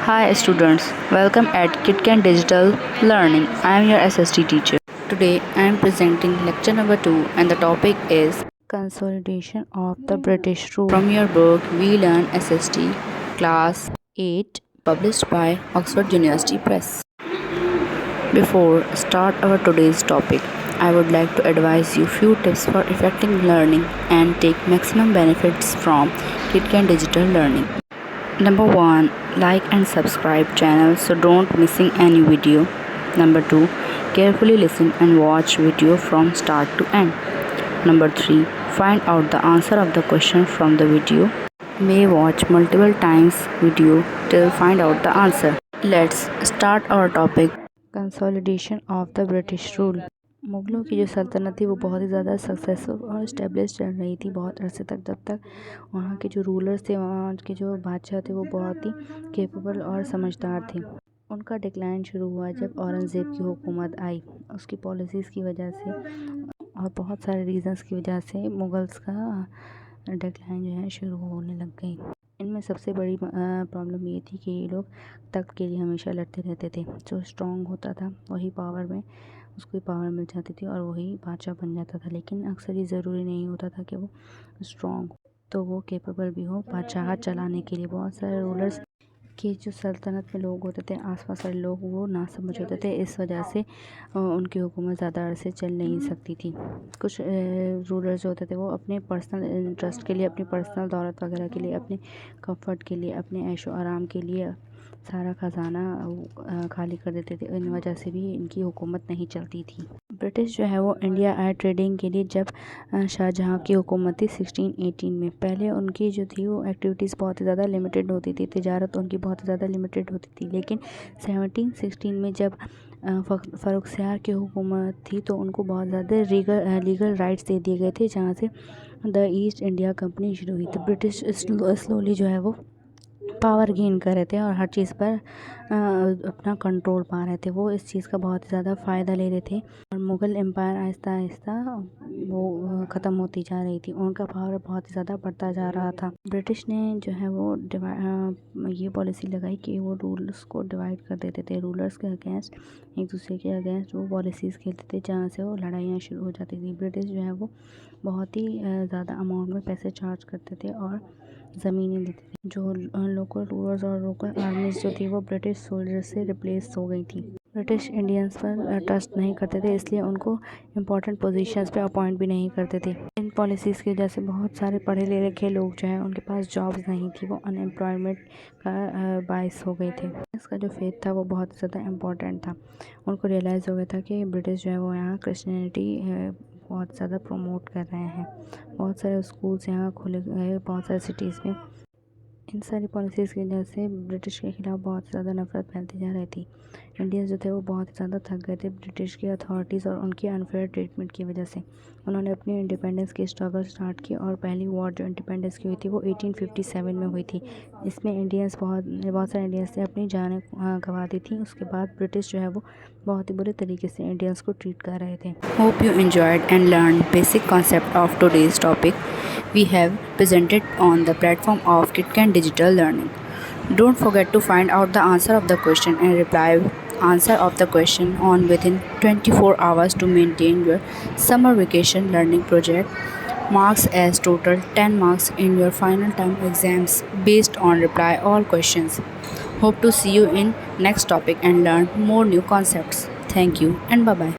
Hi students, welcome at KitKan Digital Learning. I am your SST teacher. Today I am presenting lecture number 2 and the topic is Consolidation of the British Rule from your book We Learn SST Class 8 published by Oxford University Press. Before start our today's topic, I would like to advise you few tips for effective learning and take maximum benefits from KitKan Digital Learning. Number 1, like and subscribe channel so don't missing any video. Number 2, carefully listen and watch video from start to end. Number 3, find out the answer of the question from the video. May watch multiple times video till find out the answer. Let's start our topic. Consolidation of the British Rule. मुग़लों की जो सल्तनत थी वो बहुत ही ज़्यादा successful और establish चल रही थी बहुत अरसे तक, जब तक वहाँ के जो रूलर्स थे, वहाँ के जो बादशाह थे वो बहुत ही कैपेबल और समझदार थे। उनका डिक्लाइन शुरू हुआ जब औरंगज़ेब की हुकूमत आई। उसकी पॉलिसीज़ की वजह से और बहुत सारे रीज़न्स की वजह से मुग़ल्स का डिक्लाइन जो है शुरू होने लग गई। इनमें सबसे बड़ी प्रॉब्लम ये थी कि ये लोग तख्त के लिए हमेशा लड़ते रहते थे। जो स्ट्रॉन्ग होता था वही पावर में उसको पावर मिल जाती थी और वही बादशाह बन जाता था, लेकिन अक्सर ये ज़रूरी नहीं होता था कि वो स्ट्रॉन्ग तो वो कैपेबल भी हो बादशाह चलाने के लिए। बहुत सारे रूलर्स के जो सल्तनत में लोग होते थे, आसपास वाले लोग वो ना समझ होते थे, इस वजह से उनकी हुकूमत ज़्यादा अरसे चल नहीं सकती थी। कुछ रूलर्स जो होते थे वो अपने पर्सनल इंटरेस्ट के लिए, अपनी पर्सनल दौलत वगैरह के लिए, अपने कंफर्ट के लिए, अपने ऐशो आराम के लिए सारा ख़जाना खाली कर देते थे। इन वजह से भी इनकी हुकूमत नहीं चलती थी। ब्रिटिश जो है वो इंडिया आए ट्रेडिंग के लिए जब शाहजहाँ की हुकूमत थी 1618 में। पहले उनकी जो थी वो एक्टिविटीज़ बहुत ही ज़्यादा लिमिटेड होती थी, तिजारत उनकी बहुत ही ज़्यादा लिमिटेड होती थी, लेकिन 1716 में जब फ़र्रुखसियार की हुकूमत थी तो उनको बहुत ज़्यादा लीगल राइट्स दे दिए गए थे, जहाँ से द ईस्ट इंडिया कंपनी शुरू हुई। तो ब्रिटिश स्लोली जो है वो पावर गेन कर रहे थे और हर चीज़ पर अपना कंट्रोल पा रहे थे। वो इस चीज़ का बहुत ही ज़्यादा फ़ायदा ले रहे थे और मुग़ल एम्पायर आहिस्ता आहिस्ता वो ख़त्म होती जा रही थी। उनका पावर बहुत ही ज़्यादा बढ़ता जा रहा था। ब्रिटिश ने जो है वो ये पॉलिसी लगाई कि वो रूल्स को डिवाइड कर देते थे। रूलर्स के अगेंस्ट, एक दूसरे के अगेंस्ट वो पॉलिसीज़ खेलते थे, जहाँ से वो लड़ाइयाँ शुरू हो जाती थी। ब्रिटिश जो है वो बहुत ही ज़्यादा अमाउंट में पैसे चार्ज करते थे और ज़मीनें लेते थे। जो लोकल रूलर्स और लोकल आर्मीज़ जो थी वो ब्रिटिश सोल्जर्स से रिप्लेस हो गई थी। ब्रिटिश इंडियंस पर ट्रस्ट नहीं करते थे, इसलिए उनको इम्पॉर्टेंट पोजीशंस पे अपॉइंट भी नहीं करते थे। इन पॉलिसीज़ की वजह से बहुत सारे पढ़े लिखे लोग जो हैं उनके पास जॉब्स नहीं थी, वो अनएम्प्लॉयमेंट का बायस हो गए थे। इसका जो फेथ था वो बहुत ज़्यादा इम्पॉर्टेंट था। उनको रियलाइज़ हो गया था कि ब्रिटिश जो है वो यहाँ क्रिश्चियनिटी बहुत ज़्यादा प्रमोट कर रहे हैं। बहुत सारे स्कूल्स यहाँ खुले गए बहुत सारे सिटीज़ में। इन सारी पॉलिसीज़ की वजह से ब्रिटिश के ख़िलाफ़ बहुत ज़्यादा नफ़रत फैलती जा रही थी। इंडियंस जो थे वो बहुत ही ज़्यादा थक गए थे ब्रिटिश की अथॉरिटीज़ और उनकी अनफेयर ट्रीटमेंट की वजह से। उन्होंने अपनी इंडिपेंडेंस की स्ट्रगल स्टार्ट की और पहली वॉर जो इंडिपेंडेंस की हुई थी वो 1857 में हुई थी। इसमें बहुत सारे इंडियंस ने अपनी जानें गंवा दी थी। उसके बाद ब्रिटिश जो है वो बहुत ही बुरे तरीके से इंडियंस को ट्रीट कर रहे थे। Hope you enjoyed and learn basic concept of today's topic we have presented on the platform of KitKan Digital Learning. Don't forget to find out the answer of the question and reply answer of the question on within 24 hours to maintain your summer vacation learning project. Marks as total 10 marks in your final term exams based on reply all questions. Hope to see you in next topic and learn more new concepts. Thank you and bye bye.